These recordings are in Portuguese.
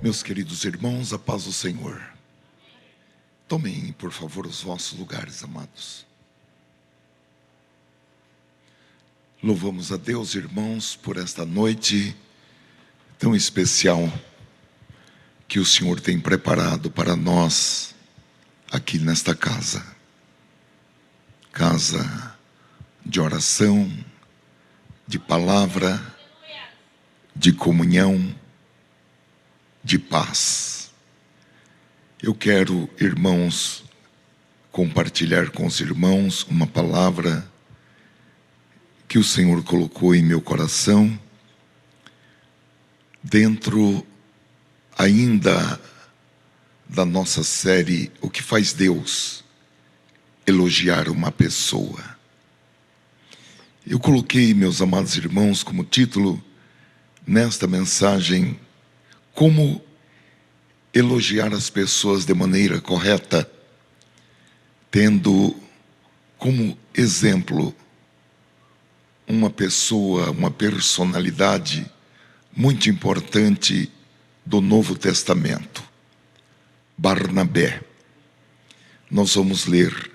Meus queridos irmãos, a paz do Senhor. Tomem, por favor, os vossos lugares, amados. Louvamos a Deus, irmãos, por esta noite tão especial que o Senhor tem preparado para nós aqui nesta casa. Casa de oração, de palavra, de comunhão, de paz. Eu quero, irmãos, compartilhar com os irmãos uma palavra que o Senhor colocou em meu coração, dentro ainda da nossa série O que faz Deus elogiar uma pessoa. Eu coloquei, meus amados irmãos, como título nesta mensagem: como elogiar as pessoas de maneira correta, tendo como exemplo uma pessoa, uma personalidade muito importante do Novo Testamento, Barnabé. Nós vamos ler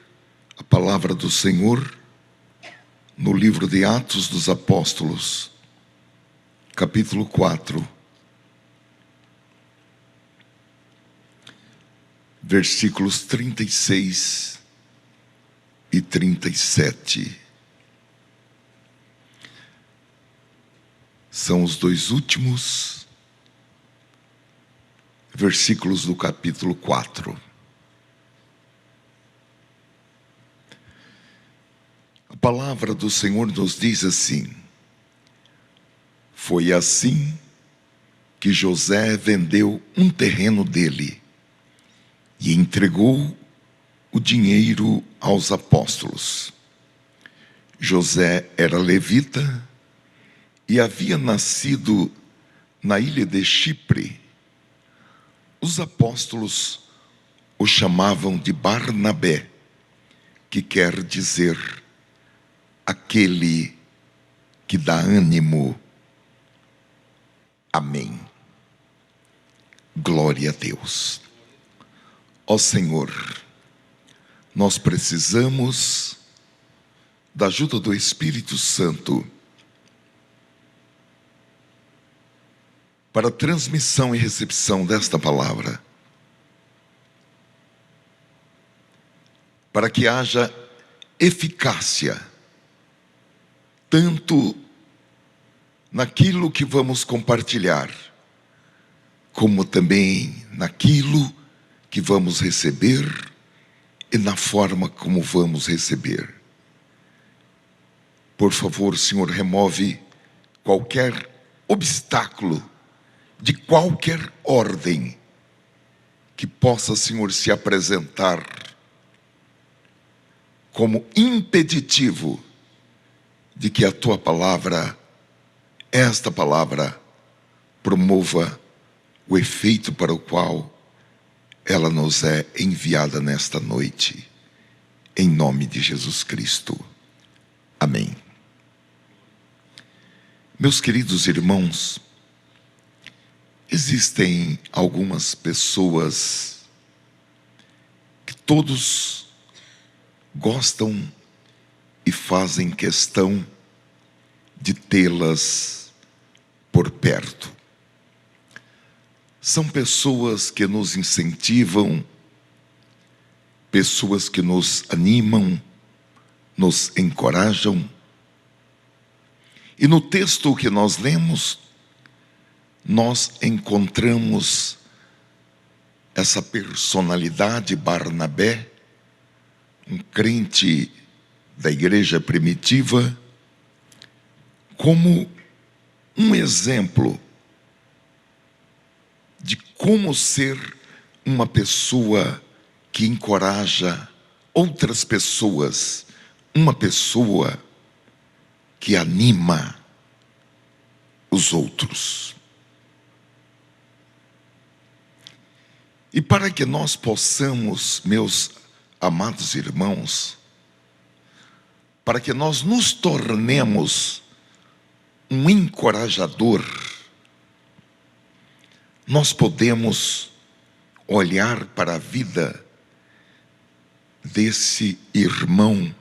a palavra do Senhor no livro de Atos dos Apóstolos, capítulo 4, versículos 36 e 37. São os dois últimos versículos do capítulo 4. A palavra do Senhor nos diz assim: foi assim que José vendeu um terreno dele e entregou o dinheiro aos apóstolos. José era levita e havia nascido na ilha de Chipre. Os apóstolos o chamavam de Barnabé, que quer dizer aquele que dá ânimo. Amém. Glória a Deus. Ó Senhor, nós precisamos da ajuda do Espírito Santo para a transmissão e recepção desta palavra, para que haja eficácia, tanto naquilo que vamos compartilhar, como também naquilo que vamos receber e na forma como vamos receber. Por favor, Senhor, remove qualquer obstáculo de qualquer ordem que possa, Senhor, se apresentar como impeditivo de que a Tua palavra, esta palavra, promova o efeito para o qual ela nos é enviada nesta noite, em nome de Jesus Cristo. Amém. Meus queridos irmãos, existem algumas pessoas que todos gostam e fazem questão de tê-las por perto. São pessoas que nos incentivam, pessoas que nos animam, nos encorajam. E no texto que nós lemos, nós encontramos essa personalidade, Barnabé, um crente da igreja primitiva, como um exemplo de como ser uma pessoa que encoraja outras pessoas, uma pessoa que anima os outros. E para que nós possamos, meus amados irmãos, para que nós nos tornemos um encorajador, nós podemos olhar para a vida desse irmão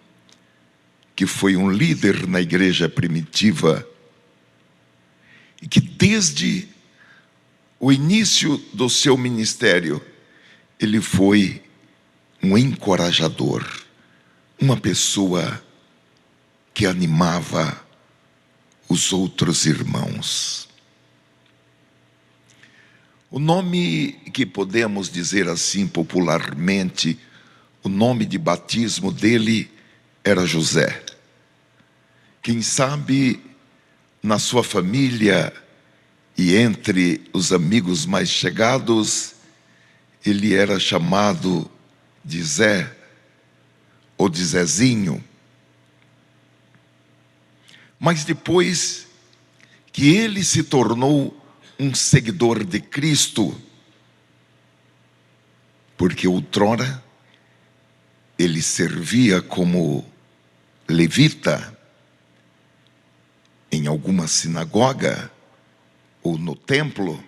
que foi um líder na igreja primitiva e que desde o início do seu ministério ele foi um encorajador, uma pessoa que animava os outros irmãos. O nome que podemos dizer assim popularmente, o nome de batismo dele era José. Quem sabe na sua família e entre os amigos mais chegados, ele era chamado de Zé ou de Zezinho. Mas depois que ele se tornou um seguidor de Cristo, porque outrora ele servia como levita em alguma sinagoga ou no templo,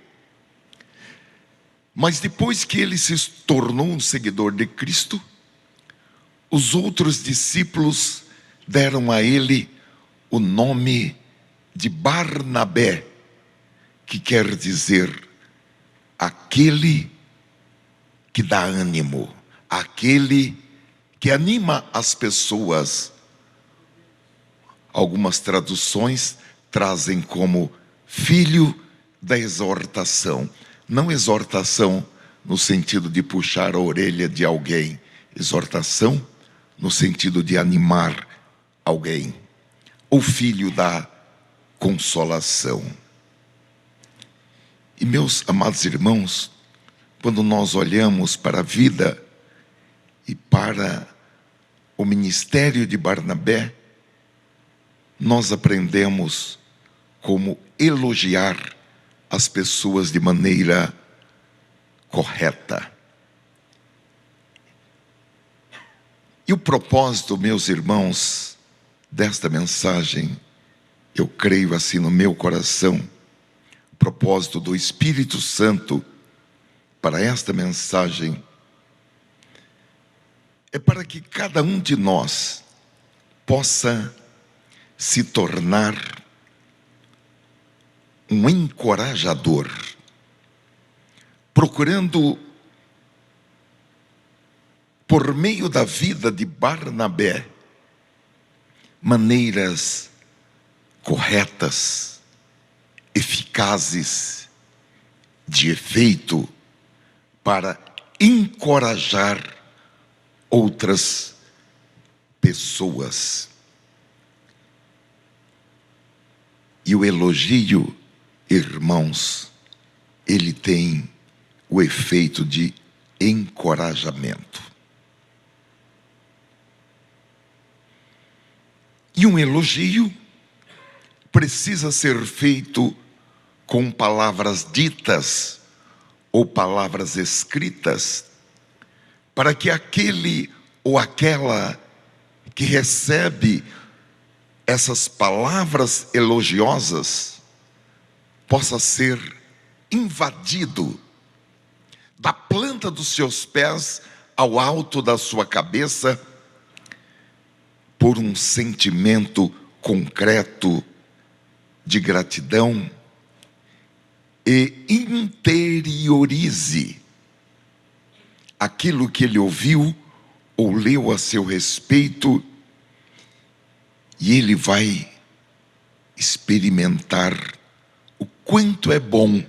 mas depois que ele se tornou um seguidor de Cristo, os outros discípulos deram a ele o nome de Barnabé, que quer dizer aquele que dá ânimo, aquele que anima as pessoas. Algumas traduções trazem como filho da exortação. Não exortação no sentido de puxar a orelha de alguém, exortação no sentido de animar alguém. O filho da consolação. E meus amados irmãos, quando nós olhamos para a vida e para o ministério de Barnabé, nós aprendemos como elogiar as pessoas de maneira correta. E o propósito, meus irmãos, desta mensagem, eu creio assim no meu coração, o propósito do Espírito Santo para esta mensagem é para que cada um de nós possa se tornar um encorajador, procurando, por meio da vida de Barnabé, maneiras corretas, eficazes, de efeito, para encorajar outras pessoas. E o elogio, irmãos, ele tem o efeito de encorajamento. E um elogio precisa ser feito com palavras ditas ou palavras escritas, para que aquele ou aquela que recebe essas palavras elogiosas possa ser invadido da planta dos seus pés ao alto da sua cabeça por um sentimento concreto de gratidão e interiorize aquilo que ele ouviu ou leu a seu respeito, e ele vai experimentar o quanto é bom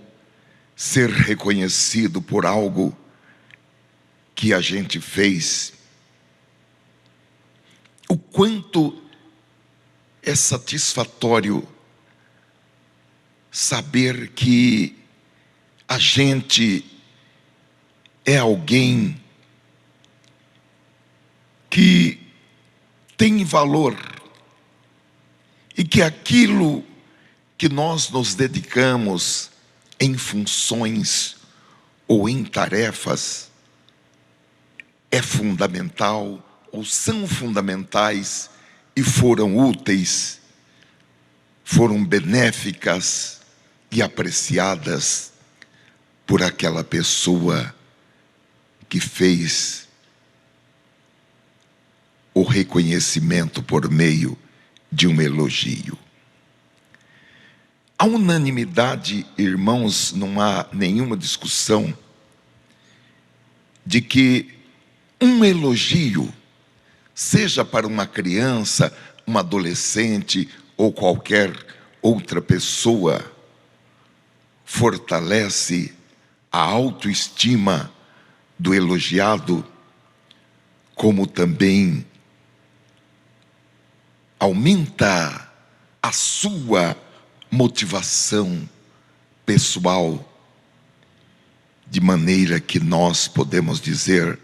ser reconhecido por algo que a gente fez, o quanto é satisfatório saber que a gente é alguém que tem valor e que aquilo que nós nos dedicamos em funções ou em tarefas é fundamental ou são fundamentais e foram úteis, foram benéficas e apreciadas por aquela pessoa que fez o reconhecimento por meio de um elogio. A unanimidade, irmãos, não há nenhuma discussão de que um elogio, seja para uma criança, um adolescente ou qualquer outra pessoa, fortalece a autoestima do elogiado, como também aumenta a sua motivação pessoal, de maneira que nós podemos dizer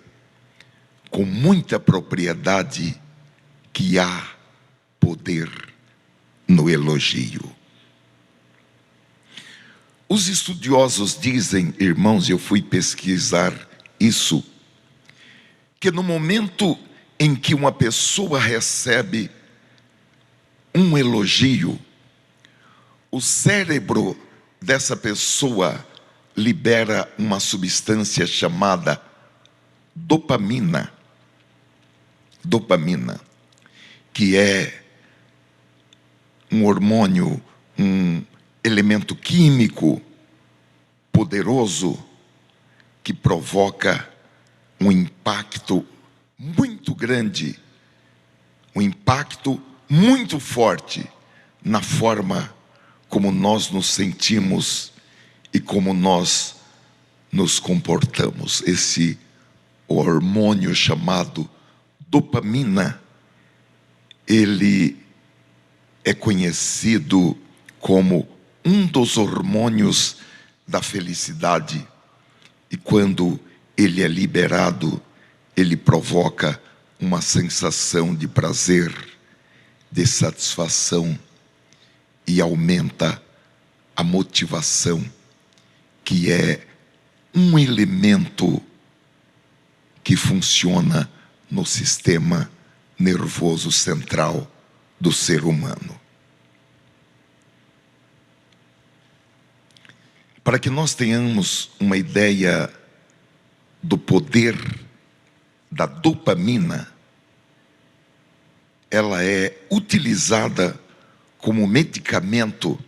com muita propriedade que há poder no elogio. Os estudiosos dizem, irmãos, eu fui pesquisar isso, que no momento em que uma pessoa recebe um elogio, o cérebro dessa pessoa libera uma substância chamada dopamina. Dopamina, que é um hormônio, um elemento químico poderoso que provoca um impacto muito grande, um impacto muito forte na forma como nós nos sentimos e como nós nos comportamos. Esse hormônio chamado dopamina, ele é conhecido como um dos hormônios da felicidade, e quando ele é liberado, ele provoca uma sensação de prazer, de satisfação, e aumenta a motivação, que é um elemento que funciona no sistema nervoso central do ser humano. Para que nós tenhamos uma ideia do poder da dopamina, ela é utilizada como medicamento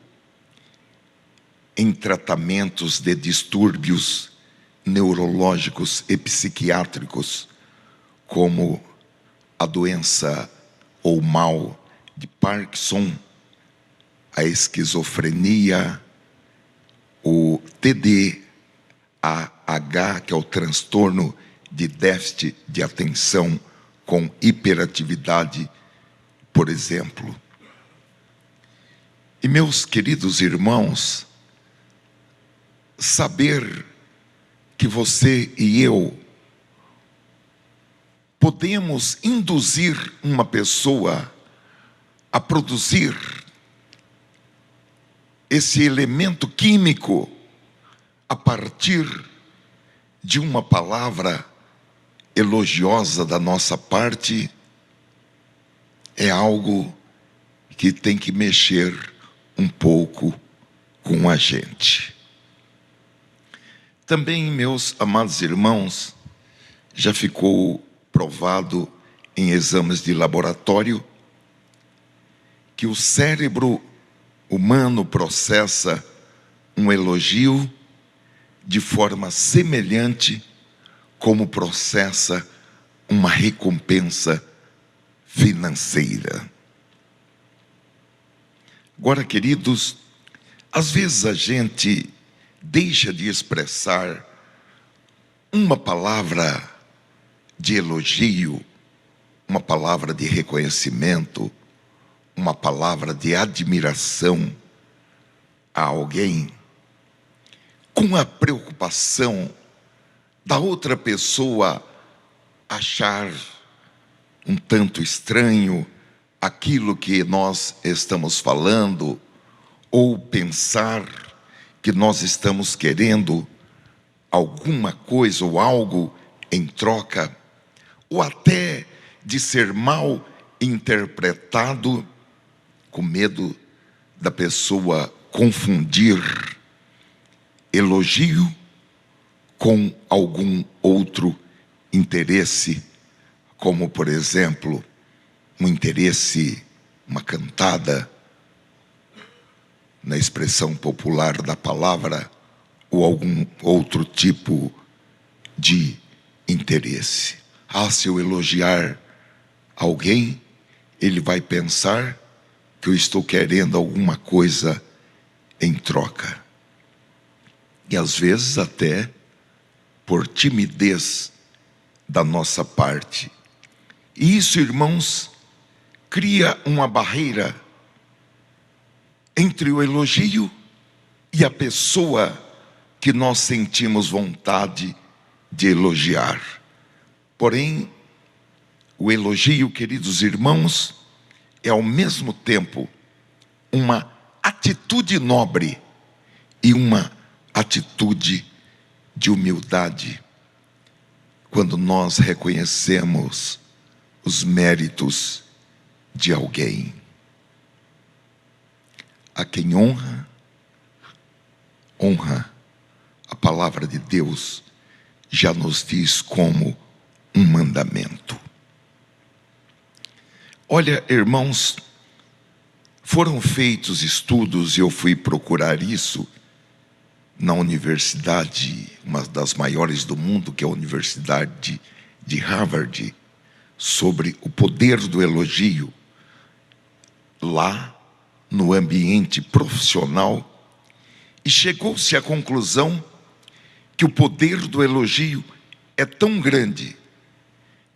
em tratamentos de distúrbios neurológicos e psiquiátricos, como a doença ou mal de Parkinson, a esquizofrenia, o TDAH, que é o transtorno de déficit de atenção com hiperatividade, por exemplo. E, meus queridos irmãos, saber que você e eu podemos induzir uma pessoa a produzir esse elemento químico a partir de uma palavra elogiosa da nossa parte, é algo que tem que mexer um pouco com a gente. Também, meus amados irmãos, já ficou provado em exames de laboratório que o cérebro humano processa um elogio de forma semelhante como processa uma recompensa financeira. Agora, queridos, às vezes a gente deixa de expressar uma palavra de elogio, uma palavra de reconhecimento, uma palavra de admiração a alguém, com a preocupação da outra pessoa achar um tanto estranho aquilo que nós estamos falando, ou pensar que nós estamos querendo alguma coisa ou algo em troca, ou até de ser mal interpretado, com medo da pessoa confundir elogio com algum outro interesse, como, por exemplo, um interesse, uma cantada, na expressão popular da palavra, ou algum outro tipo de interesse. Se eu elogiar alguém, ele vai pensar que eu estou querendo alguma coisa em troca. E às vezes até por timidez da nossa parte. E isso, irmãos, cria uma barreira entre o elogio e a pessoa que nós sentimos vontade de elogiar. Porém, o elogio, queridos irmãos, é ao mesmo tempo uma atitude nobre e uma atitude de humildade, quando nós reconhecemos os méritos de alguém. A quem honra, honra. A palavra de Deus já nos diz como um mandamento. Olha, irmãos, foram feitos estudos, e eu fui procurar isso na universidade, uma das maiores do mundo, que é a Universidade de Harvard, sobre o poder do elogio lá no ambiente profissional, e chegou-se à conclusão que o poder do elogio é tão grande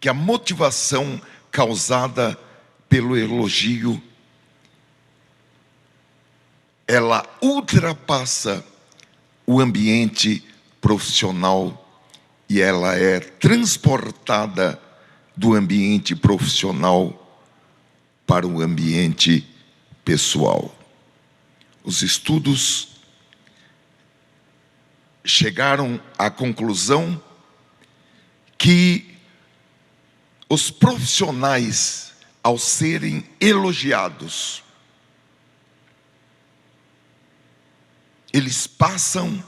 que a motivação causada pelo elogio, ela ultrapassa o ambiente profissional e ela é transportada do ambiente profissional para o ambiente pessoal. Os estudos chegaram à conclusão que os profissionais, ao serem elogiados, eles passam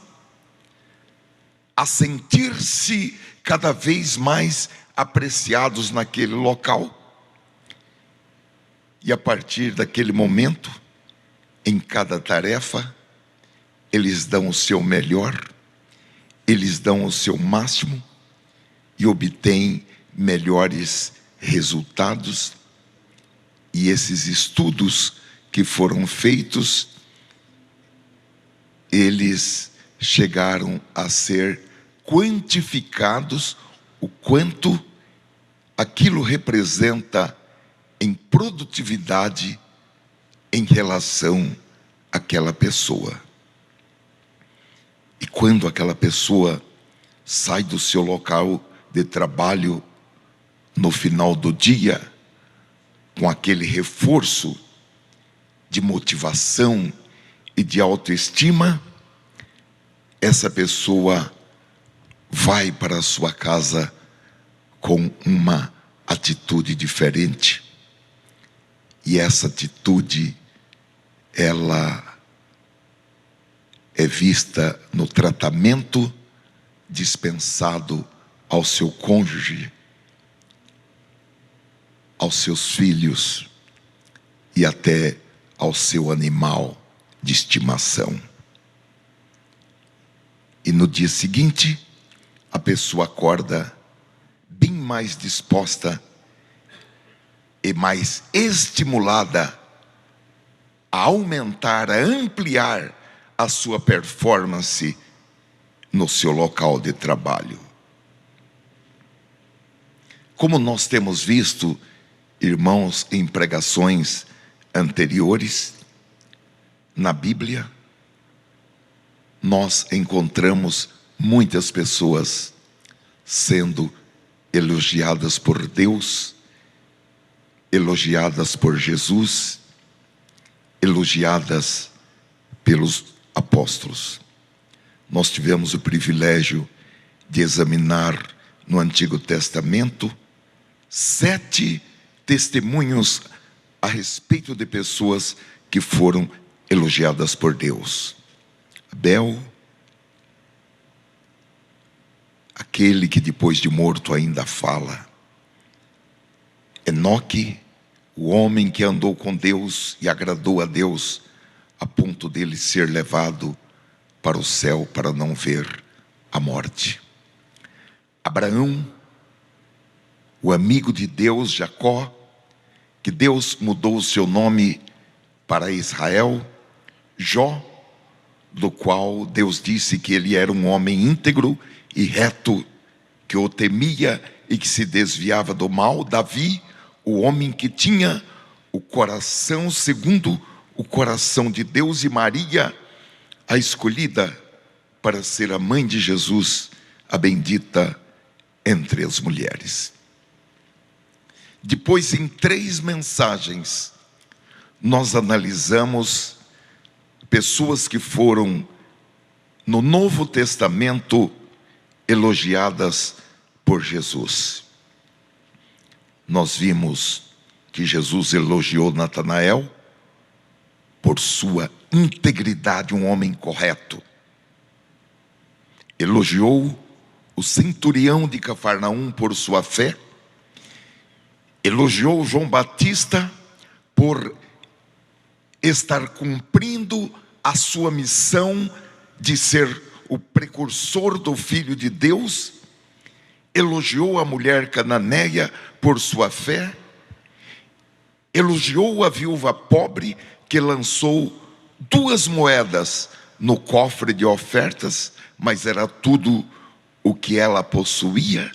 a sentir-se cada vez mais apreciados naquele local. E a partir daquele momento, em cada tarefa, eles dão o seu melhor, eles dão o seu máximo e obtêm melhores resultados. E esses estudos que foram feitos, eles chegaram a ser quantificados, o quanto aquilo representa em produtividade em relação àquela pessoa. E quando aquela pessoa sai do seu local de trabalho no final do dia, com aquele reforço de motivação e de autoestima, essa pessoa vai para a sua casa com uma atitude diferente. E essa atitude, ela é vista no tratamento dispensado ao seu cônjuge, aos seus filhos e até ao seu animal de estimação. E no dia seguinte, a pessoa acorda bem mais disposta e mais estimulada a aumentar, a ampliar a sua performance no seu local de trabalho. Como nós temos visto, irmãos, em pregações anteriores, na Bíblia, nós encontramos muitas pessoas sendo elogiadas por Deus, elogiadas por Jesus, elogiadas pelos apóstolos. Nós tivemos o privilégio de examinar no Antigo Testamento 7 testemunhos a respeito de pessoas que foram elogiadas por Deus. Abel, aquele que depois de morto ainda fala. Enoque, o homem que andou com Deus e agradou a Deus, a ponto dele ser levado para o céu para não ver a morte. Abraão, o amigo de Deus, Jacó, que Deus mudou o seu nome para Israel. Jó, do qual Deus disse que ele era um homem íntegro e reto, que o temia e que se desviava do mal. Davi, o homem que tinha o coração segundo o coração de Deus. E Maria, a escolhida para ser a mãe de Jesus, a bendita entre as mulheres. Depois, em 3 mensagens, nós analisamos pessoas que foram no Novo Testamento elogiadas por Jesus. Nós vimos que Jesus elogiou Natanael por sua integridade, um homem correto. Elogiou o centurião de Cafarnaum por sua fé. Elogiou João Batista por estar cumprindo a sua missão de ser o precursor do Filho de Deus. Elogiou a mulher cananeia por sua fé. Elogiou a viúva pobre que lançou 2 moedas no cofre de ofertas, mas era tudo o que ela possuía.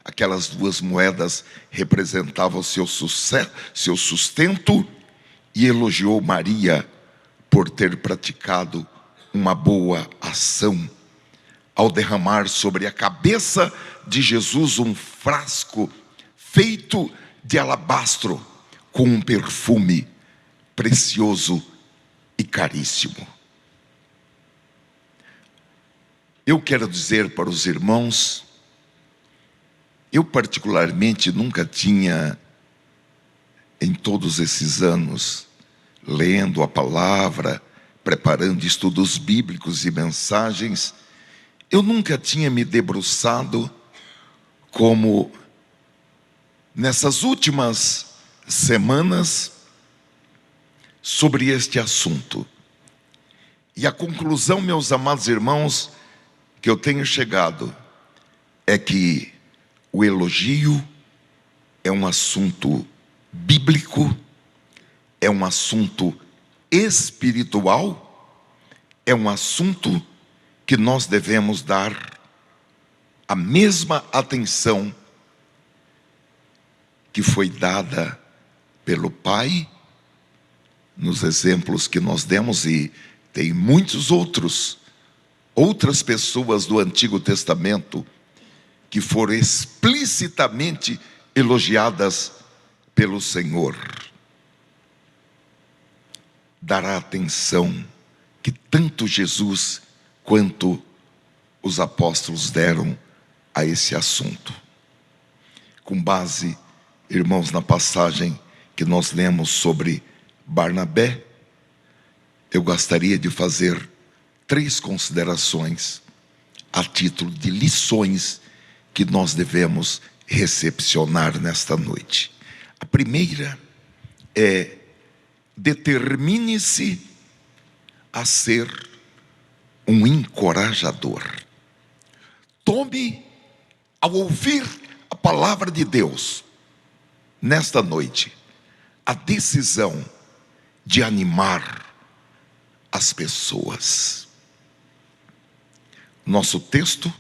Aquelas 2 moedas representavam seu sustento. E elogiou Maria por ter praticado uma boa ação ao derramar sobre a cabeça de Jesus um frasco feito de alabastro com um perfume precioso e caríssimo. Eu quero dizer para os irmãos, eu particularmente nunca tinha, em todos esses anos, lendo a palavra, preparando estudos bíblicos e mensagens, eu nunca tinha me debruçado como nessas últimas semanas sobre este assunto. E a conclusão, meus amados irmãos, que eu tenho chegado é que o elogio é um assunto bíblico, é um assunto espiritual, é um assunto que nós devemos dar a mesma atenção que foi dada pelo Pai, nos exemplos que nós demos, e tem muitos outras pessoas do Antigo Testamento que foram explicitamente elogiadas pelo Senhor. Dará atenção que tanto Jesus quanto os apóstolos deram a esse assunto. Com base, irmãos, na passagem que nós lemos sobre Barnabé, eu gostaria de fazer 3 considerações a título de lições que nós devemos recepcionar nesta noite. A primeira é: determine-se a ser um encorajador. Tome, ao ouvir a palavra de Deus nesta noite, a decisão de animar as pessoas. Nosso texto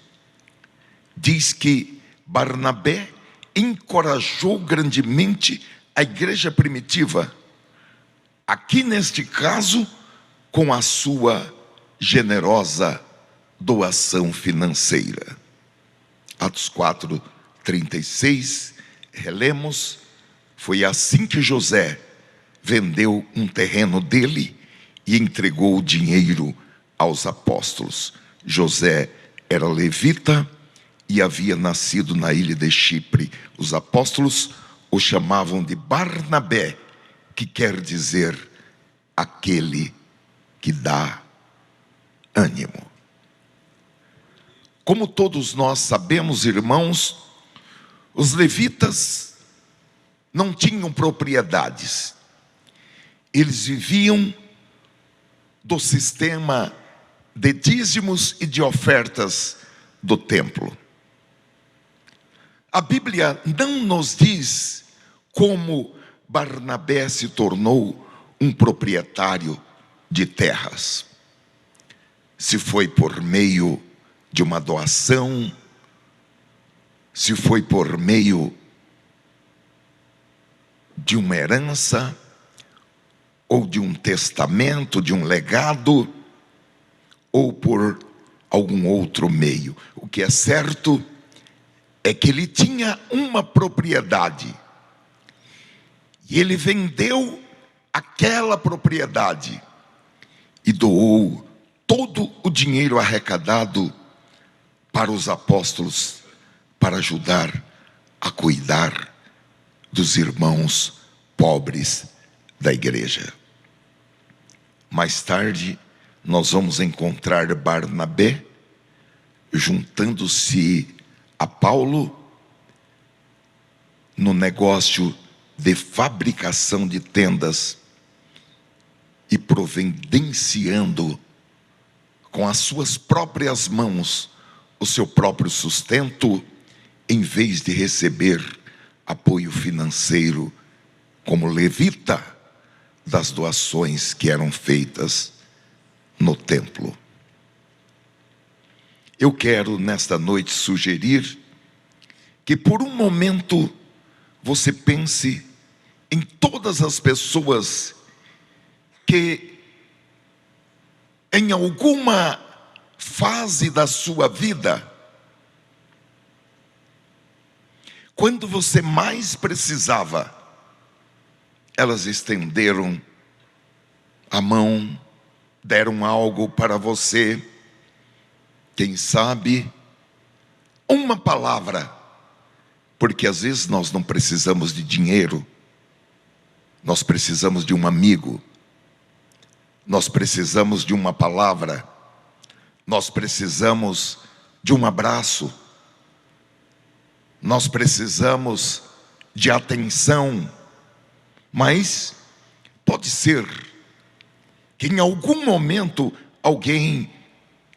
diz que Barnabé encorajou grandemente a igreja primitiva, aqui neste caso, com a sua generosa doação financeira. Atos 4:36, relemos: foi assim que José vendeu um terreno dele e entregou o dinheiro aos apóstolos. José era levita e havia nascido na ilha de Chipre. Os apóstolos o chamavam de Barnabé, que quer dizer aquele que dá ânimo. Como todos nós sabemos, irmãos, os levitas não tinham propriedades. Eles viviam do sistema de dízimos e de ofertas do templo. A Bíblia não nos diz como Barnabé se tornou um proprietário de terras. Se foi por meio de uma doação, se foi por meio de uma herança, ou de um testamento, de um legado, ou por algum outro meio. O que é certo é que ele tinha uma propriedade, e ele vendeu aquela propriedade e doou todo o dinheiro arrecadado para os apóstolos, para ajudar a cuidar dos irmãos pobres da igreja. Mais tarde, nós vamos encontrar Barnabé juntando-se a Paulo no negócio de fabricação de tendas e providenciando com as suas próprias mãos o seu próprio sustento, em vez de receber apoio financeiro como levita das doações que eram feitas no templo. Eu quero nesta noite sugerir que por um momento você pense em todas as pessoas que em alguma fase da sua vida, quando você mais precisava, elas estenderam a mão, deram algo para você, quem sabe uma palavra, porque às vezes nós não precisamos de dinheiro, nós precisamos de um amigo, nós precisamos de uma palavra, nós precisamos de um abraço, nós precisamos de atenção. Mas pode ser que em algum momento alguém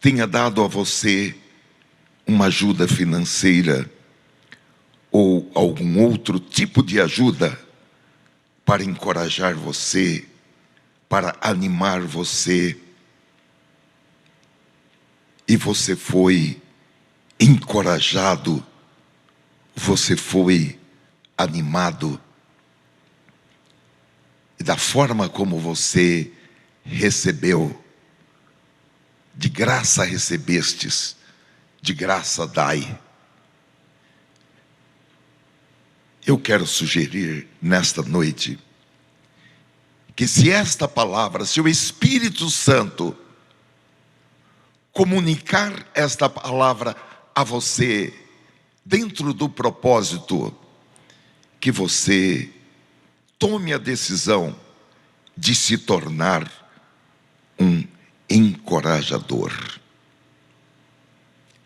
tenha dado a você uma ajuda financeira ou algum outro tipo de ajuda para encorajar você, para animar você, e você foi encorajado, você foi animado, e da forma como você recebeu, de graça recebestes, de graça dai. Eu quero sugerir nesta noite que se esta palavra, se o Espírito Santo comunicar esta palavra a você dentro do propósito, que você tome a decisão de se tornar um encorajador,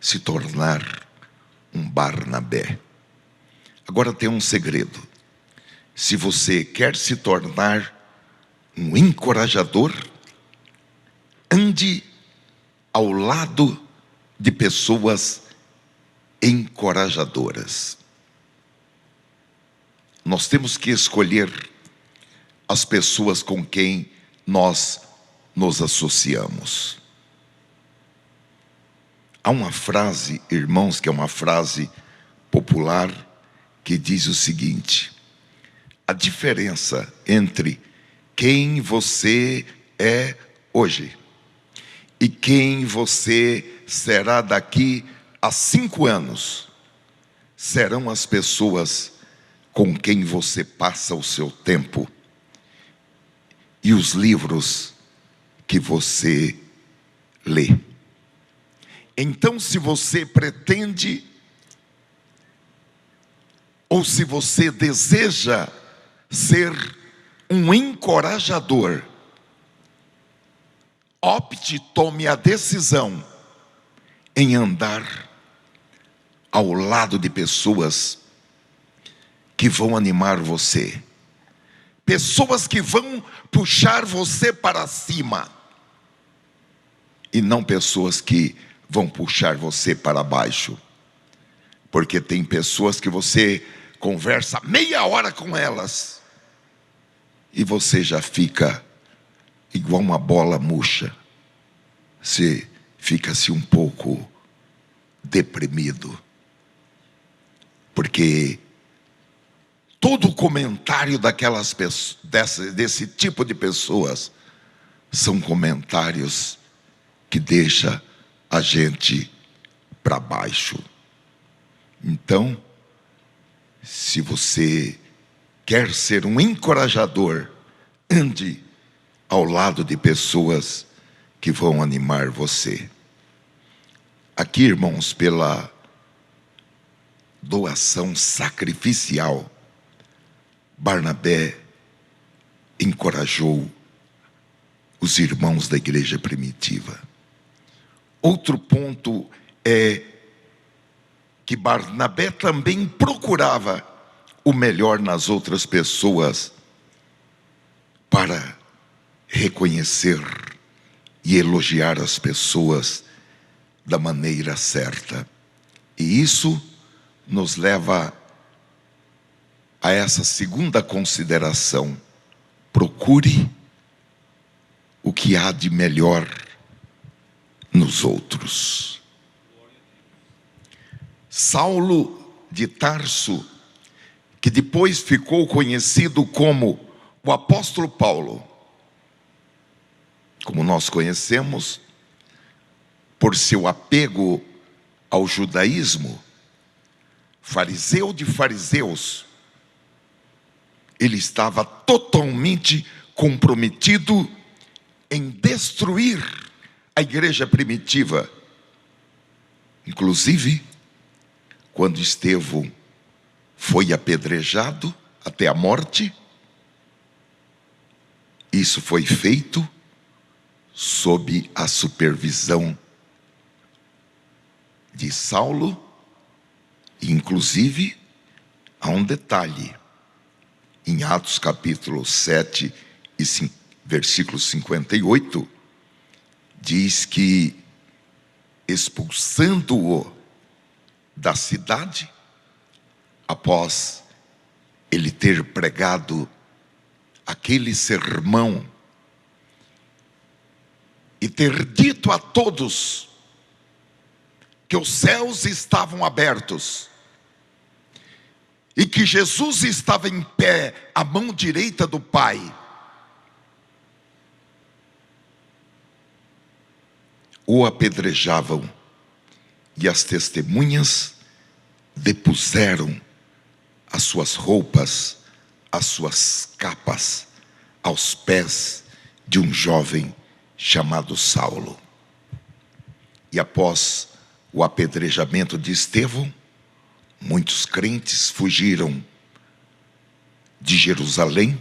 se tornar um Barnabé. Agora tem um segredo: se você quer se tornar um encorajador, ande ao lado de pessoas encorajadoras. Nós temos que escolher as pessoas com quem nós nos associamos. Há uma frase, irmãos, que é uma frase popular, que diz o seguinte: a diferença entre quem você é hoje e quem você será daqui a 5 anos, serão as pessoas com quem você passa o seu tempo e os livros que você lê. Então, se você pretende, ou se você deseja ser um encorajador, opte, tome a decisão em andar ao lado de pessoas que vão animar você, pessoas que vão puxar você para cima, e não pessoas que vão puxar você para baixo. Porque tem pessoas que você conversa meia hora com elas e você já fica igual uma bola murcha. Você fica-se um pouco deprimido, porque todo comentário daquelas pessoas, desse tipo de pessoas, são comentários que deixam a gente para baixo. Então, se você quer ser um encorajador, ande ao lado de pessoas que vão animar você. Aqui, irmãos, pela doação sacrificial, Barnabé encorajou os irmãos da igreja primitiva. Outro ponto é que Barnabé também procurava o melhor nas outras pessoas para reconhecer e elogiar as pessoas da maneira certa. E isso nos leva a essa segunda consideração: procure o que há de melhor nos outros. Saulo de Tarso, que depois ficou conhecido como o apóstolo Paulo, como nós conhecemos, por seu apego ao judaísmo, fariseu de fariseus, ele estava totalmente comprometido em destruir a igreja primitiva. Inclusive, quando Estevão foi apedrejado até a morte, isso foi feito sob a supervisão de Saulo. Inclusive, há um detalhe: em Atos capítulo 7 e versículo 58, diz que, expulsando-o da cidade, após ele ter pregado aquele sermão e ter dito a todos que os céus estavam abertos e que Jesus estava em pé à mão direita do Pai, o apedrejavam, e as testemunhas depuseram as suas roupas, as suas capas, aos pés de um jovem chamado Saulo. E após o apedrejamento de Estevão, muitos crentes fugiram de Jerusalém,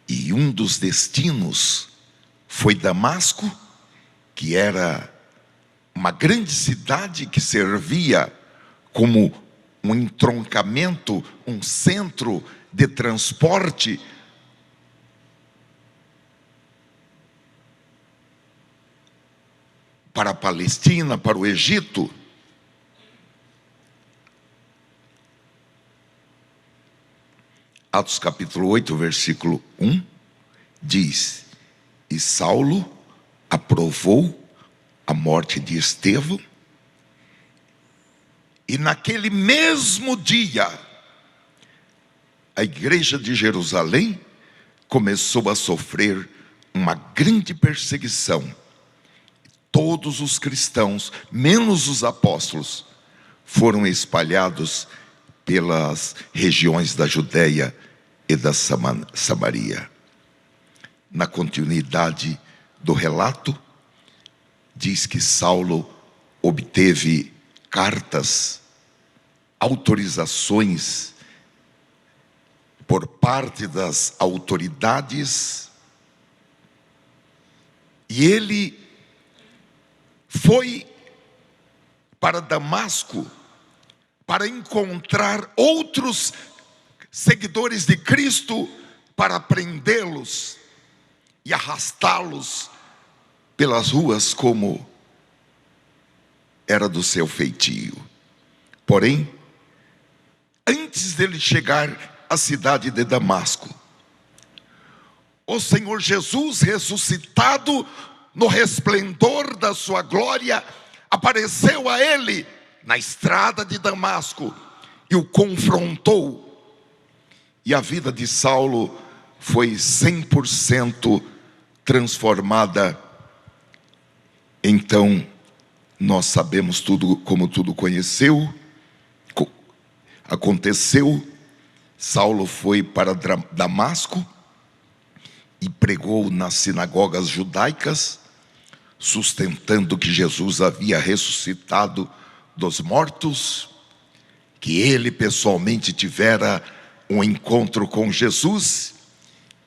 e um dos destinos foi Damasco, que era uma grande cidade que servia como um entroncamento, um centro de transporte para a Palestina, para o Egito. Atos capítulo 8, versículo 1, diz: e Saulo aprovou a morte de Estevão, e naquele mesmo dia, a igreja de Jerusalém começou a sofrer uma grande perseguição. Todos os cristãos, menos os apóstolos, foram espalhados pelas regiões da Judéia e da Samaria. Na continuidade do relato, diz que Saulo obteve cartas, autorizações por parte das autoridades, e ele foi para Damasco para encontrar outros seguidores de Cristo, para prendê-los e arrastá-los pelas ruas como era do seu feitio. Porém, antes dele chegar à cidade de Damasco, o Senhor Jesus, ressuscitado no resplendor da sua glória, apareceu a ele na estrada de Damasco e o confrontou. E a vida de Saulo foi 100% transformada. Então, nós sabemos tudo, como tudo aconteceu. Saulo foi para Damasco e pregou nas sinagogas judaicas, sustentando que Jesus havia ressuscitado dos mortos, que ele pessoalmente tivera um encontro com Jesus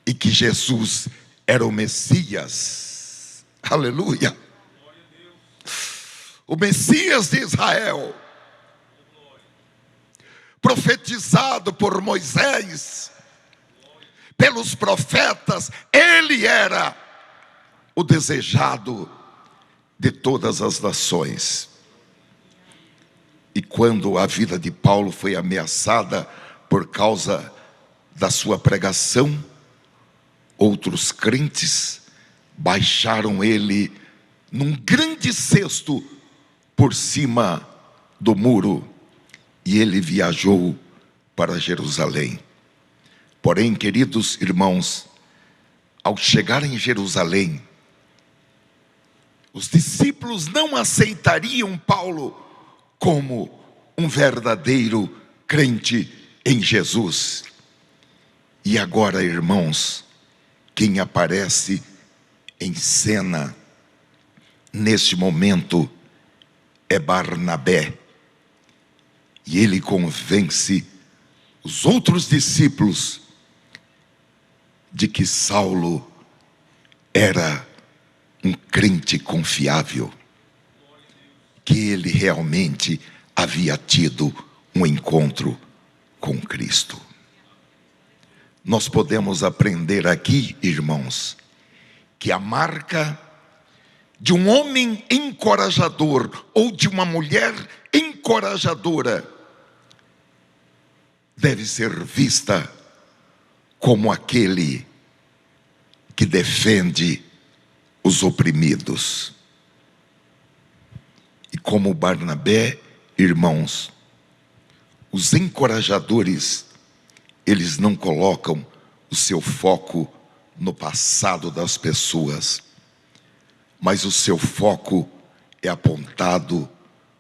e que Jesus era o Messias. Aleluia! O Messias de Israel, profetizado por Moisés, pelos profetas, ele era o desejado de todas as nações. E quando a vida de Paulo foi ameaçada por causa da sua pregação, outros crentes baixaram ele num grande cesto por cima do muro, e ele viajou para Jerusalém. Porém, queridos irmãos, ao chegar em Jerusalém, os discípulos não aceitariam Paulo como um verdadeiro crente em Jesus. E agora, irmãos, quem aparece em cena neste momento é Barnabé. E ele convence os outros discípulos de que Saulo era um crente confiável, que ele realmente havia tido um encontro com Cristo. Nós podemos aprender aqui, irmãos, que a marca de um homem encorajador ou de uma mulher encorajadora deve ser vista como aquele que defende os oprimidos. E como Barnabé, irmãos, os encorajadores, eles não colocam o seu foco no passado das pessoas, mas o seu foco é apontado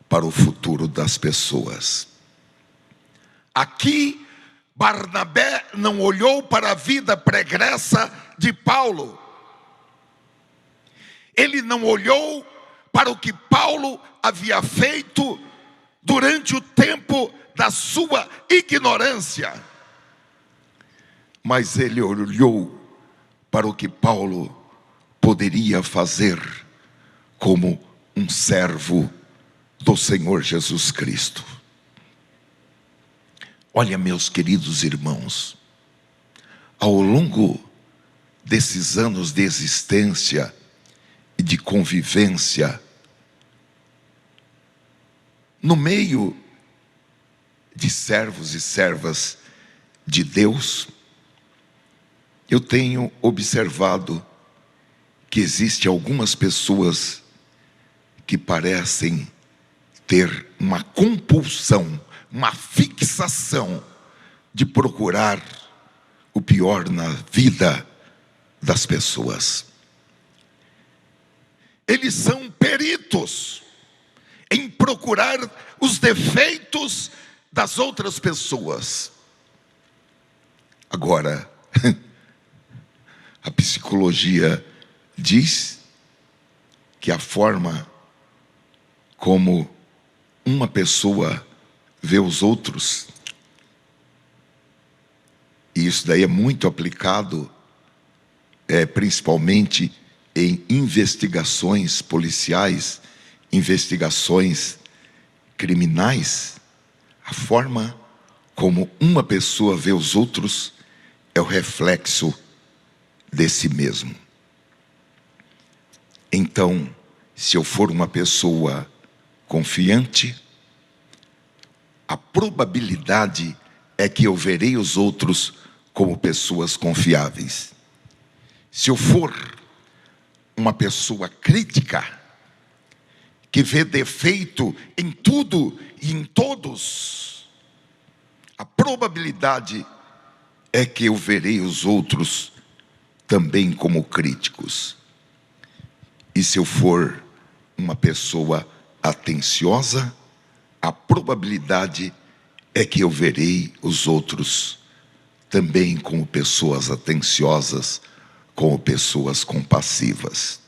para o futuro das pessoas. Aqui, Barnabé não olhou para a vida pregressa de Paulo. Ele não olhou para o que Paulo havia feito durante o tempo da sua ignorância, mas ele olhou para o que Paulo poderia fazer como um servo do Senhor Jesus Cristo. Olha, meus queridos irmãos, ao longo desses anos de existência e de convivência, no meio de servos e servas de Deus, eu tenho observado que existem algumas pessoas que parecem ter uma compulsão, uma fixação de procurar o pior na vida das pessoas. Eles são peritos em procurar os defeitos das outras pessoas. Agora, a psicologia diz que a forma como uma pessoa vê os outros, e isso daí é muito aplicado, principalmente em investigações policiais, investigações criminais, a forma como uma pessoa vê os outros é o reflexo de si mesmo. Então, se eu for uma pessoa confiante, a probabilidade é que eu verei os outros como pessoas confiáveis. Se eu for uma pessoa crítica, que vê defeito em tudo e em todos, a probabilidade é que eu verei os outros também como críticos. E se eu for uma pessoa atenciosa, a probabilidade é que eu verei os outros também como pessoas atenciosas, como pessoas compassivas.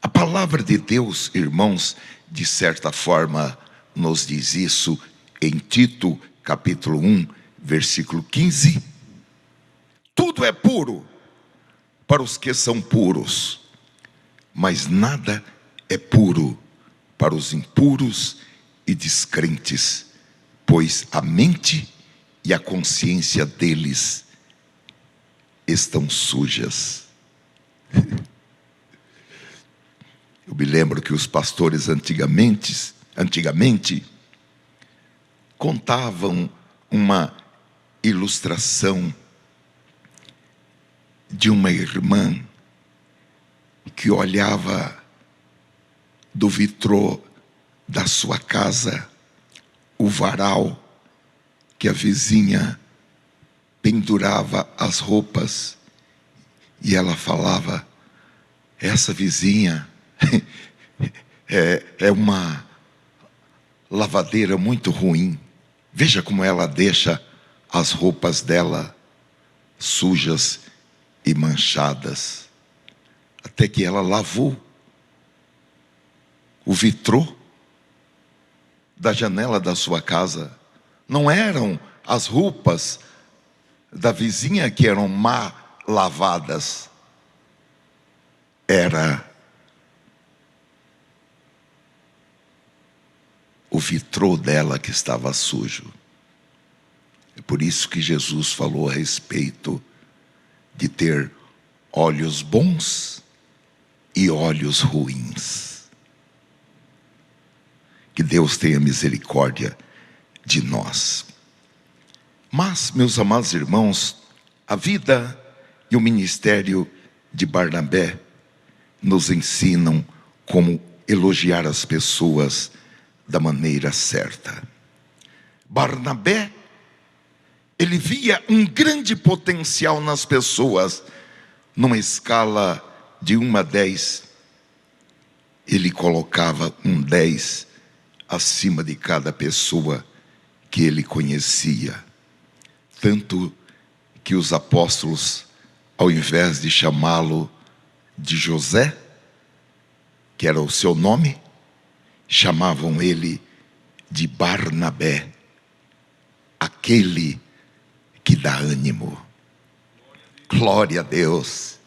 A palavra de Deus, irmãos, de certa forma nos diz isso em Tito, capítulo 1, versículo 15. Tudo é puro para os que são puros, mas nada é puro para os impuros e descrentes, pois a mente e a consciência deles estão sujas. Eu me lembro que os pastores antigamente contavam uma ilustração de uma irmã que olhava do vitrô da sua casa o varal que a vizinha pendurava as roupas, e ela falava: essa vizinha é uma lavadeira muito ruim. Veja como ela deixa as roupas dela sujas e manchadas. Até que ela lavou o vitrô da janela da sua casa. Não eram as roupas da vizinha que eram mal lavadas, era o vitrô dela que estava sujo. É por isso que Jesus falou a respeito de ter olhos bons e olhos ruins. Que Deus tenha misericórdia de nós. Mas, meus amados irmãos, a vida e o ministério de Barnabé nos ensinam como elogiar as pessoas da maneira certa. Barnabé, ele via um grande potencial nas pessoas. Numa escala de 1 a 10, ele colocava um 10 acima de cada pessoa que ele conhecia. Tanto que os apóstolos, ao invés de chamá-lo de José, que era o seu nome, chamavam ele de Barnabé, aquele que dá ânimo. Glória a Deus.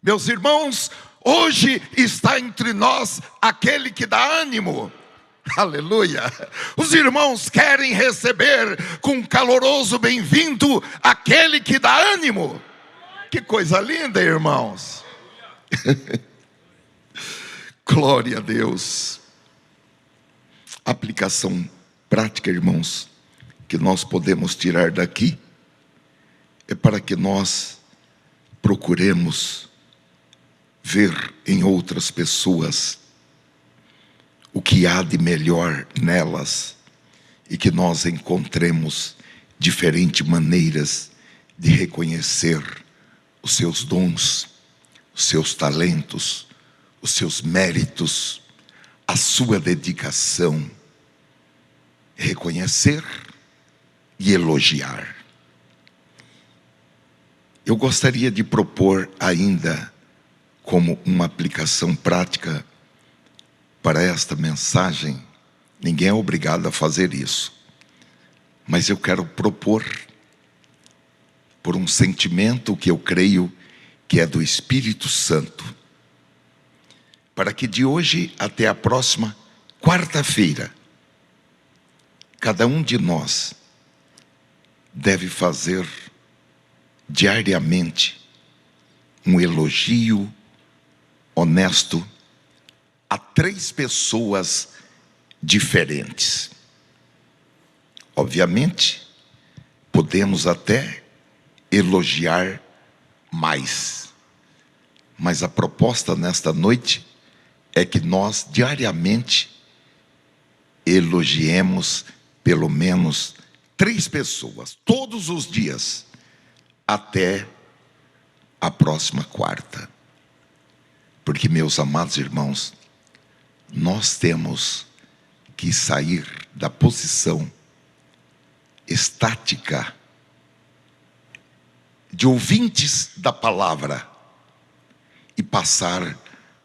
Meus irmãos, hoje está entre nós aquele que dá ânimo. Aleluia. Os irmãos querem receber com caloroso bem-vindo aquele que dá ânimo. Que coisa linda, irmãos. Glória a Deus. Aplicação prática, irmãos, que nós podemos tirar daqui é para que nós procuremos ver em outras pessoas o que há de melhor nelas, e que nós encontremos diferentes maneiras de reconhecer os seus dons, os seus talentos, os seus méritos, a sua dedicação. Reconhecer e elogiar. Eu gostaria de propor ainda, como uma aplicação prática para esta mensagem, ninguém é obrigado a fazer isso, mas eu quero propor, por um sentimento que eu creio que é do Espírito Santo, para que de hoje até a próxima Quarta-feira, cada um de nós deve fazer diariamente um elogio honesto a 3 pessoas diferentes. Obviamente, podemos até elogiar mais, mas a proposta nesta noite é que nós diariamente elogiemos pelo menos 3 pessoas, todos os dias, até a próxima quarta. Porque, meus amados irmãos, nós temos que sair da posição estática de ouvintes da palavra e passar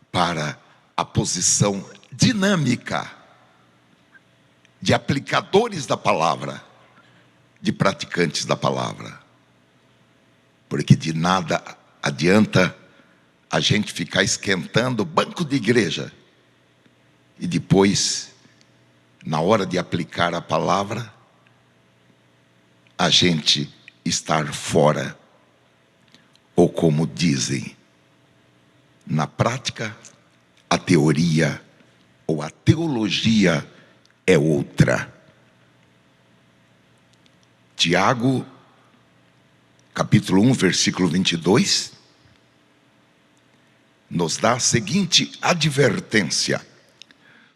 para a posição dinâmica de aplicadores da palavra, de praticantes da palavra. Porque de nada adianta a gente ficar esquentando o banco de igreja e depois, na hora de aplicar a palavra, a gente estar fora. Ou como dizem, na prática, a teoria ou a teologia é outra. Tiago, capítulo 1, versículo 22, nos dá a seguinte advertência: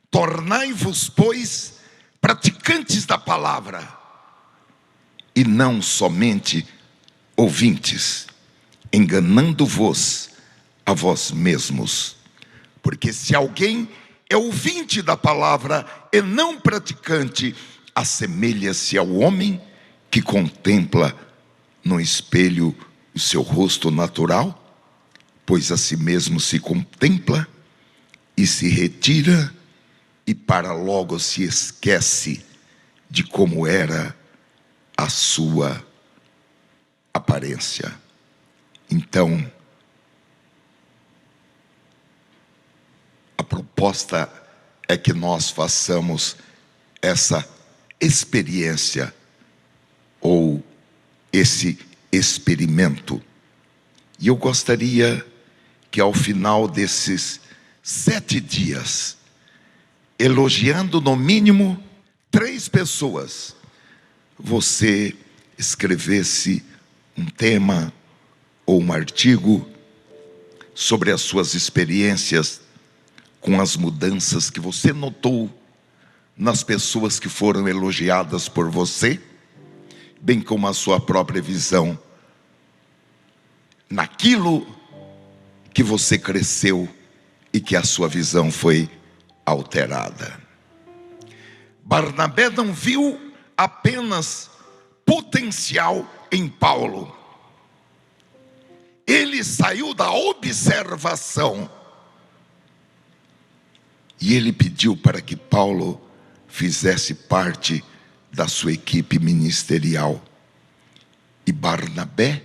tornai-vos, pois, praticantes da palavra, e não somente ouvintes, enganando-vos a vós mesmos. Porque se alguém é ouvinte da palavra e não praticante, assemelha-se ao homem que contempla no espelho o seu rosto natural, pois a si mesmo se contempla e se retira, e para logo se esquece de como era a sua aparência. Então, a proposta é que nós façamos essa experiência ou esse experimento. E eu gostaria que ao final desses 7 dias, elogiando no mínimo 3 pessoas, você escrevesse um tema ou um artigo sobre as suas experiências com as mudanças que você notou nas pessoas que foram elogiadas por você, bem como a sua própria visão naquilo que você cresceu e que a sua visão foi alterada. Barnabé não viu apenas potencial em Paulo. Ele saiu da observação e ele pediu para que Paulo fizesse parte da sua equipe ministerial. E Barnabé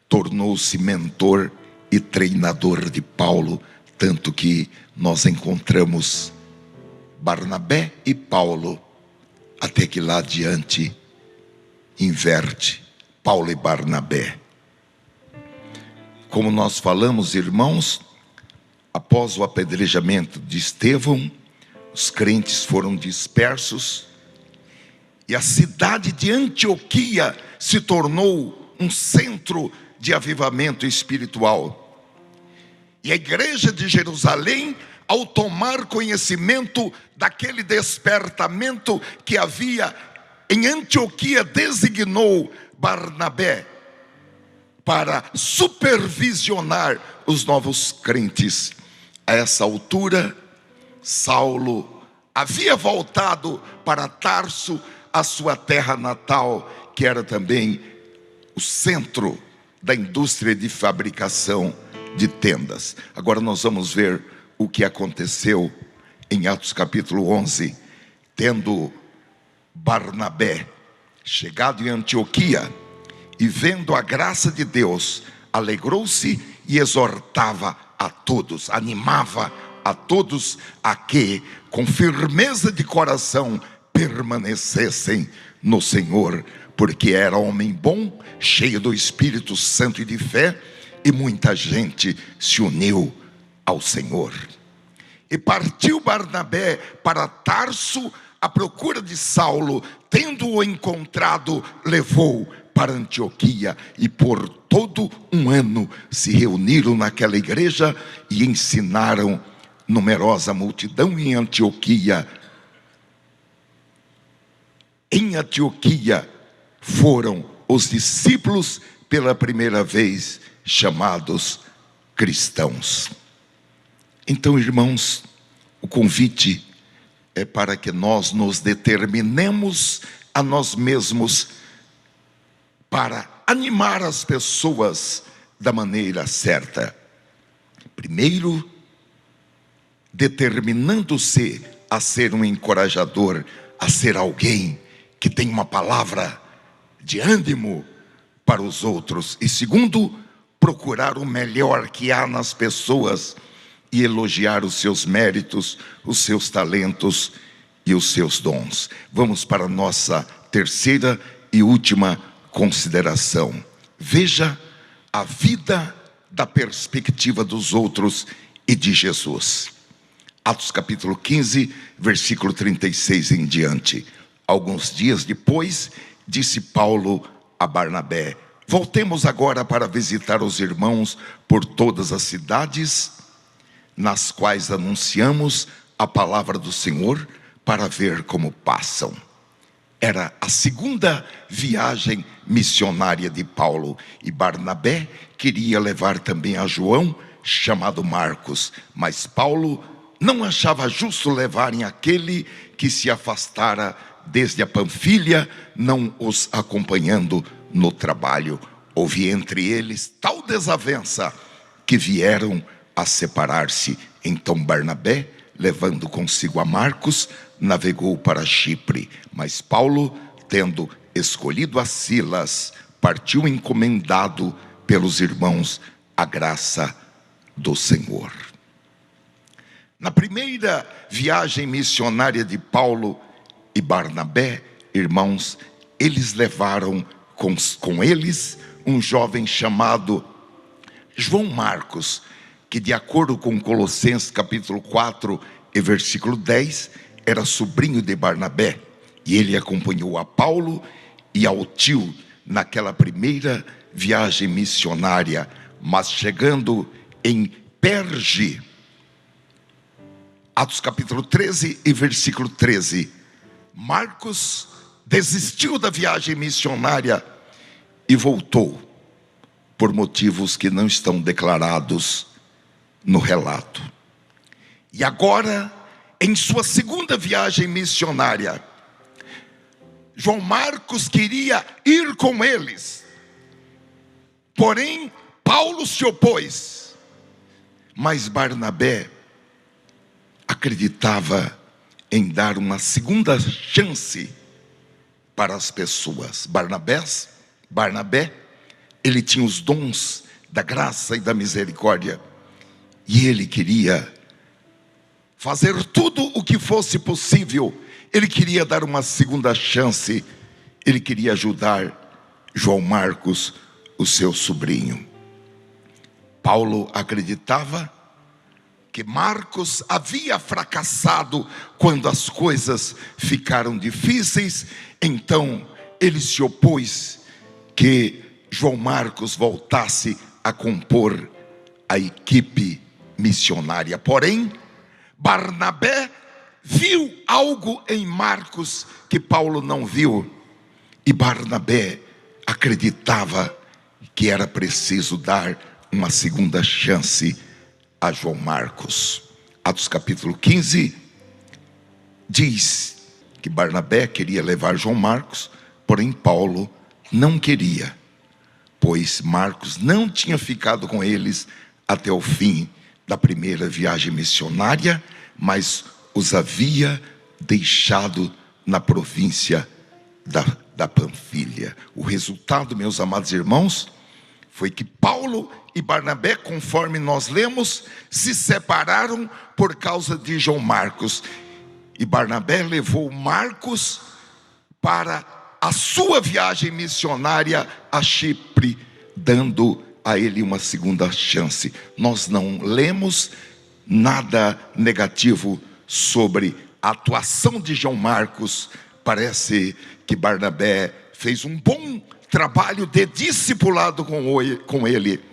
tornou-se mentor e treinador de Paulo, tanto que nós encontramos Barnabé e Paulo, até que lá adiante inverte Paulo e Barnabé. Como nós falamos, irmãos, após o apedrejamento de Estevão, os crentes foram dispersos e a cidade de Antioquia se tornou um centro de avivamento espiritual. E a igreja de Jerusalém, ao tomar conhecimento daquele despertamento que havia em Antioquia, designou Barnabé para supervisionar os novos crentes. A essa altura, Saulo havia voltado para Tarso, a sua terra natal, que era também o centro da indústria de fabricação de tendas. Agora nós vamos ver o que aconteceu em Atos capítulo 11. Tendo Barnabé chegado em Antioquia e vendo a graça de Deus, alegrou-se e exortava a todos, animava a todos a que, com firmeza de coração, permanecessem no Senhor, porque era homem bom, cheio do Espírito Santo e de fé, e muita gente se uniu ao Senhor. E partiu Barnabé para Tarso à procura de Saulo. Tendo-o encontrado, levou para Antioquia, e por todo um ano se reuniram naquela igreja e ensinaram numerosa multidão em Antioquia. Em Antioquia foram os discípulos pela primeira vez chamados cristãos. Então, irmãos, o convite é para que nós nos determinemos a nós mesmos para animar as pessoas da maneira certa. Primeiro, determinando-se a ser um encorajador, a ser alguém que tem uma palavra de ânimo para os outros. E segundo, procurar o melhor que há nas pessoas e elogiar os seus méritos, os seus talentos e os seus dons. Vamos para a nossa terceira e última consideração. Veja a vida da perspectiva dos outros e de Jesus. Atos capítulo 15, versículo 36 em diante. Alguns dias depois, disse Paulo a Barnabé: voltemos agora para visitar os irmãos por todas as cidades nas quais anunciamos a palavra do Senhor, para ver como passam. Era a segunda viagem missionária de Paulo, e Barnabé queria levar também a João, chamado Marcos, mas Paulo não achava justo levarem aquele que se afastara desde a Panfilha, não os acompanhando no trabalho. Houve entre eles tal desavença que vieram a separar-se. Então Barnabé, levando consigo a Marcos, navegou para Chipre. Mas Paulo, tendo escolhido a Silas, partiu encomendado pelos irmãos à graça do Senhor. Na primeira viagem missionária de Paulo e Barnabé, irmãos, eles levaram com eles um jovem chamado João Marcos, que de acordo com Colossenses capítulo 4 e versículo 10, era sobrinho de Barnabé. E ele acompanhou a Paulo e ao tio naquela primeira viagem missionária. Mas chegando em Perge, Atos capítulo 13 e versículo 13, Marcos desistiu da viagem missionária e voltou, por motivos que não estão declarados no relato. E agora, em sua segunda viagem missionária, João Marcos queria ir com eles, porém Paulo se opôs. Mas Barnabé acreditava em dar uma segunda chance para as pessoas. Barnabé, ele tinha os dons da graça e da misericórdia, e ele queria fazer tudo o que fosse possível. Ele queria dar uma segunda chance. Ele queria ajudar João Marcos, o seu sobrinho. Paulo acreditava que Marcos havia fracassado quando as coisas ficaram difíceis. Então ele se opôs que João Marcos voltasse a compor a equipe missionária. Porém, Barnabé viu algo em Marcos que Paulo não viu, e Barnabé acreditava que era preciso dar uma segunda chance a João Marcos. Atos capítulo 15 diz que Barnabé queria levar João Marcos, porém Paulo não queria, pois Marcos não tinha ficado com eles até o fim da primeira viagem missionária, mas os havia deixado na província da Panfilha. O resultado, meus amados irmãos, foi que Paulo e Barnabé, conforme nós lemos, se separaram por causa de João Marcos. E Barnabé levou Marcos para a sua viagem missionária a Chipre, dando a ele uma segunda chance. Nós não lemos nada negativo sobre a atuação de João Marcos. Parece que Barnabé fez um bom trabalho de discipulado com ele.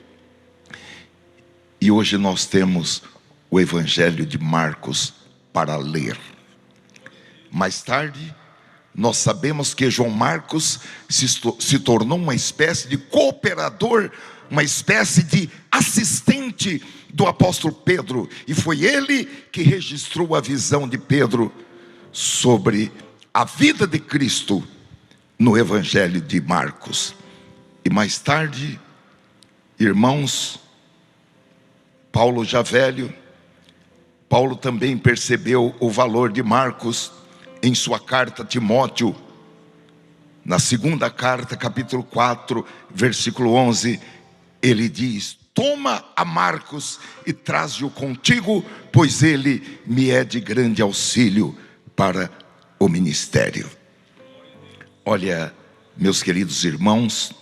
E hoje nós temos o Evangelho de Marcos para ler. Mais tarde, nós sabemos que João Marcos se tornou uma espécie de cooperador, uma espécie de assistente do apóstolo Pedro. E foi ele que registrou a visão de Pedro sobre a vida de Cristo no Evangelho de Marcos. E mais tarde, irmãos, Paulo já velho, Paulo também percebeu o valor de Marcos em sua carta a Timóteo. Na segunda carta, capítulo 4, versículo 11, ele diz: toma a Marcos e traze-o contigo, pois ele me é de grande auxílio para o ministério. Olha, meus queridos irmãos,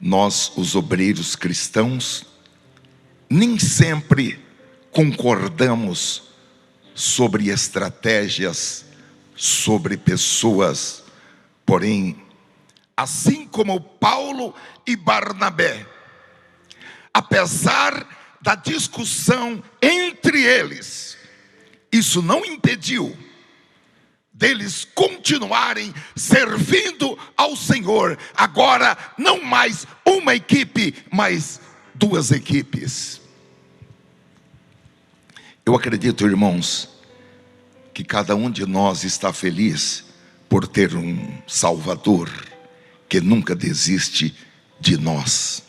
nós, os obreiros cristãos, nem sempre concordamos sobre estratégias, sobre pessoas. Porém, assim como Paulo e Barnabé, apesar da discussão entre eles, isso não impediu deles continuarem servindo ao Senhor. Agora, não mais uma equipe, mas duas equipes. Eu acredito, irmãos, que cada um de nós está feliz por ter um Salvador que nunca desiste de nós.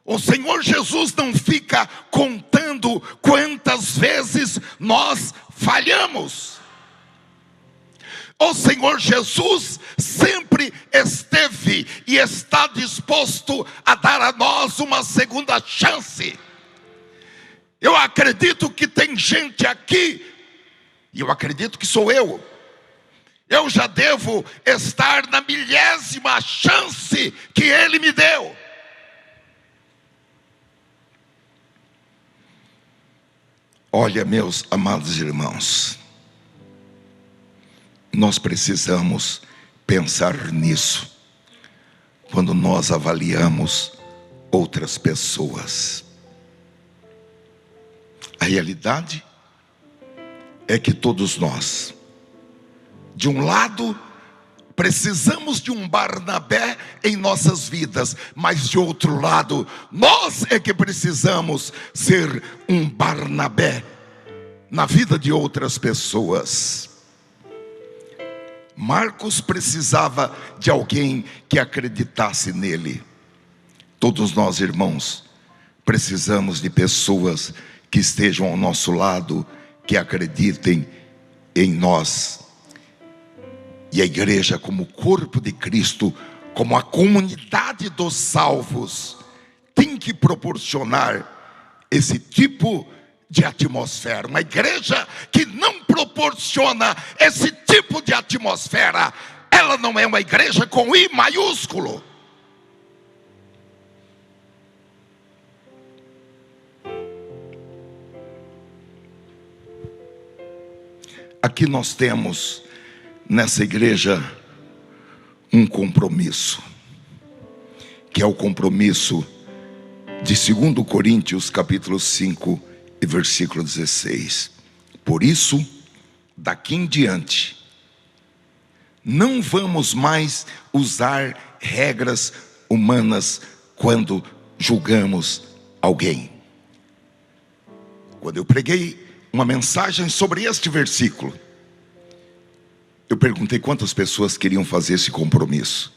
O Senhor Jesus não fica contando quantas vezes nós falhamos. O Senhor Jesus sempre esteve e está disposto a dar a nós uma segunda chance. Eu acredito que tem gente aqui, e eu acredito que sou eu já devo estar na 1000ª chance que Ele me deu. Olha, meus amados irmãos, nós precisamos pensar nisso quando nós avaliamos outras pessoas. A realidade é que todos nós, de um lado, precisamos de um Barnabé em nossas vidas, mas de outro lado, nós é que precisamos ser um Barnabé na vida de outras pessoas. Marcos precisava de alguém que acreditasse nele. Todos nós, irmãos, precisamos de pessoas que estejam ao nosso lado, que acreditem em nós. E a igreja, como corpo de Cristo, como a comunidade dos salvos, tem que proporcionar esse tipo de atmosfera. Uma igreja que não proporciona esse tipo de atmosfera, ela não é uma igreja com I maiúsculo. Aqui nós temos nessa igreja um compromisso, que é o compromisso de 2 Coríntios capítulo 5 e versículo 16. Por isso, daqui em diante, não vamos mais usar regras humanas quando julgamos alguém. Quando eu preguei uma mensagem sobre este versículo, eu perguntei quantas pessoas queriam fazer esse compromisso.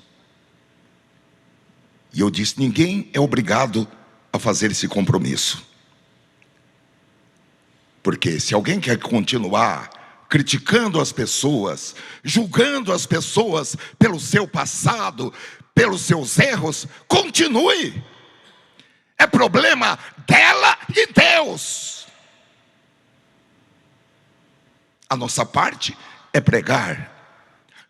E eu disse: ninguém é obrigado a fazer esse compromisso. Porque se alguém quer continuar criticando as pessoas, julgando as pessoas pelo seu passado, pelos seus erros, continue. É problema dela e Deus. A nossa parte é pregar.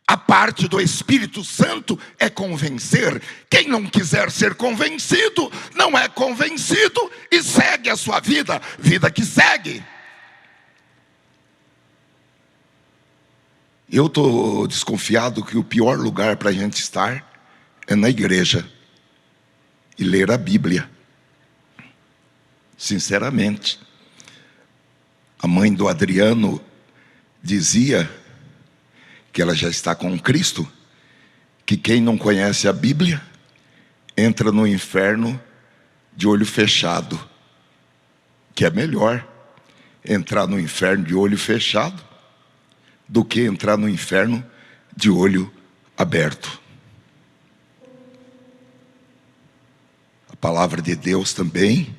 A parte do Espírito Santo é convencer. Quem não quiser ser convencido, não é convencido e segue a sua vida, vida que segue. Eu estou desconfiado que o pior lugar para a gente estar é na igreja e ler a Bíblia. Sinceramente, a mãe do Adriano dizia que ela já está com Cristo, que quem não conhece a Bíblia entra no inferno de olho fechado, que é melhor entrar no inferno de olho fechado do que entrar no inferno de olho aberto. A palavra de Deus também,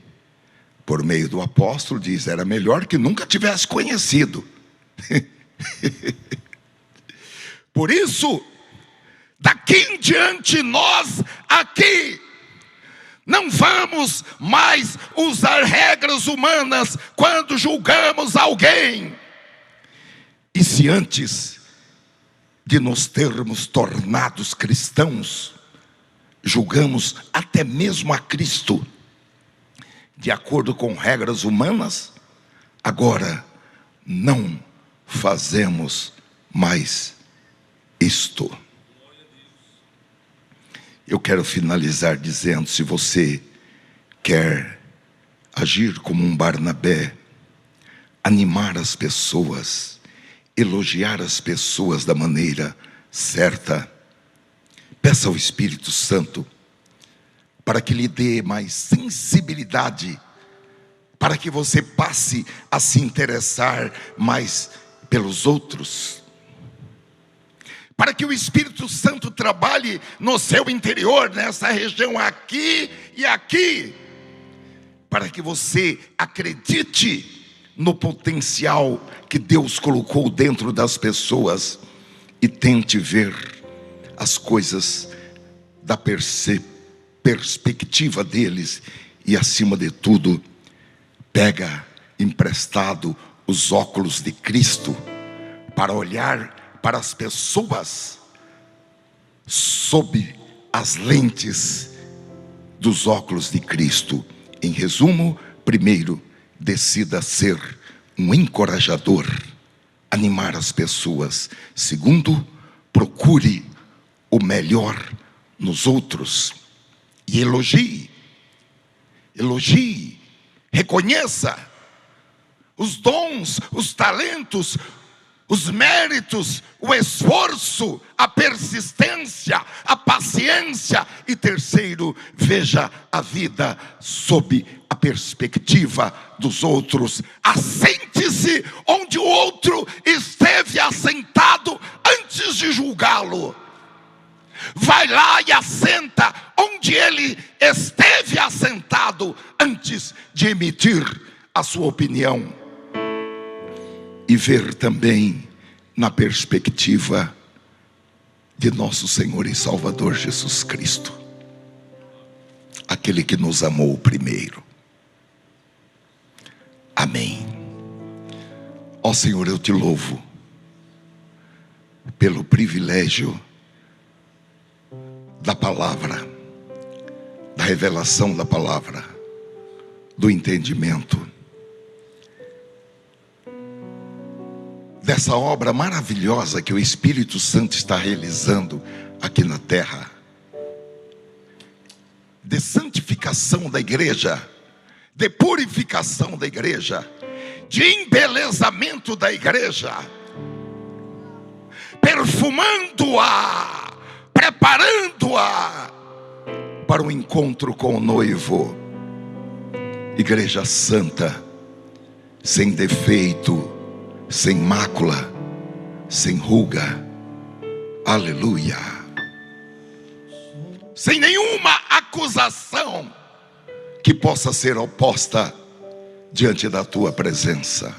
por meio do apóstolo, diz: era melhor que nunca tivesse conhecido. Por isso, daqui em diante nós aqui não vamos mais usar regras humanas quando julgamos alguém. E se antes de nos termos tornados cristãos, julgamos até mesmo a Cristo de acordo com regras humanas, agora não fazemos mais isto. Eu quero finalizar dizendo: se você quer agir como um Barnabé, animar as pessoas, elogiar as pessoas da maneira certa, peça ao Espírito Santo para que lhe dê mais sensibilidade, para que você passe a se interessar mais pelos outros, para que o Espírito Santo trabalhe no seu interior, nessa região aqui e aqui, para que você acredite no potencial que Deus colocou dentro das pessoas e tente ver as coisas da perspectiva deles. E acima de tudo, pega emprestado os óculos de Cristo para olhar para as pessoas sob as lentes dos óculos de Cristo. Em resumo, primeiro, decida ser um encorajador, animar as pessoas. Segundo, procure o melhor nos outros e elogie, reconheça os dons, os talentos, os méritos, o esforço, a persistência, a paciência. E terceiro, veja a vida sob a perspectiva dos outros. Assente-se onde o outro esteve assentado antes de julgá-lo. Vai lá e assenta onde ele esteve assentado antes de emitir a sua opinião. E ver também na perspectiva de nosso Senhor e Salvador Jesus Cristo, aquele que nos amou primeiro. Amém. Ó Senhor, eu te louvo pelo privilégio da palavra, da revelação da palavra, do entendimento, dessa obra maravilhosa que o Espírito Santo está realizando aqui na terra, de santificação da igreja, de purificação da igreja, de embelezamento da igreja, perfumando-a, preparando-a para o encontro com o noivo. Igreja santa, sem defeito, sem mácula, sem ruga, aleluia, sem nenhuma acusação que possa ser oposta diante da tua presença.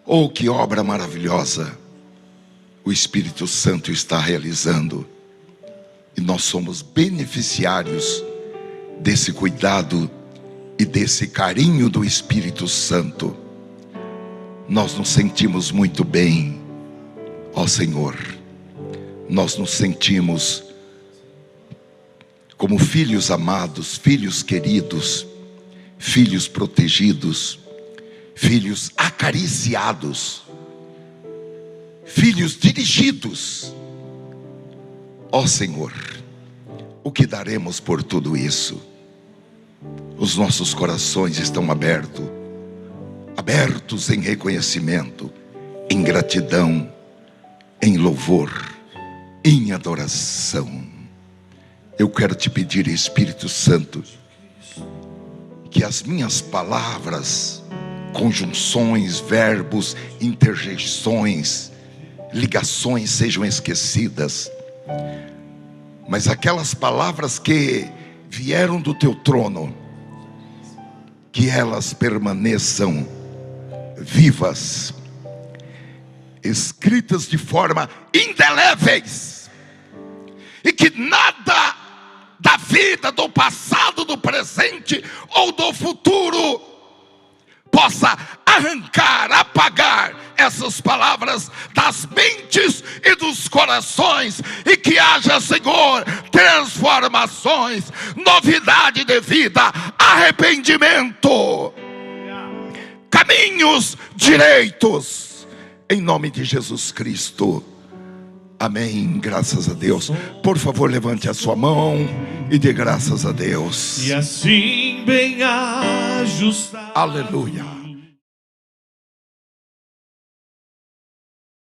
Oh, que obra maravilhosa o Espírito Santo está realizando E nós somos beneficiários desse cuidado e desse carinho do Espírito Santo. Nós nos sentimos muito bem, ó Senhor. Nós nos sentimos como filhos amados, filhos queridos, filhos protegidos, filhos acariciados, filhos dirigidos. Ó Senhor, o que daremos por tudo isso? Os nossos corações estão abertos em reconhecimento, em gratidão, em louvor, em adoração. Eu quero te pedir, Espírito Santo, que as minhas palavras, conjunções, verbos, interjeições, ligações sejam esquecidas, mas aquelas palavras que vieram do teu trono, que elas permaneçam vivas, escritas de forma indeléveis, e que nada da vida, do passado, do presente ou do futuro possa arrancar, apagar essas palavras das mentes e dos corações, e que haja, Senhor, transformações, novidade de vida, arrependimento, caminhos direitos, em nome de Jesus Cristo. Amém, graças a Deus. Por favor, levante a sua mão e dê graças a Deus. E assim bem ajustado. Aleluia.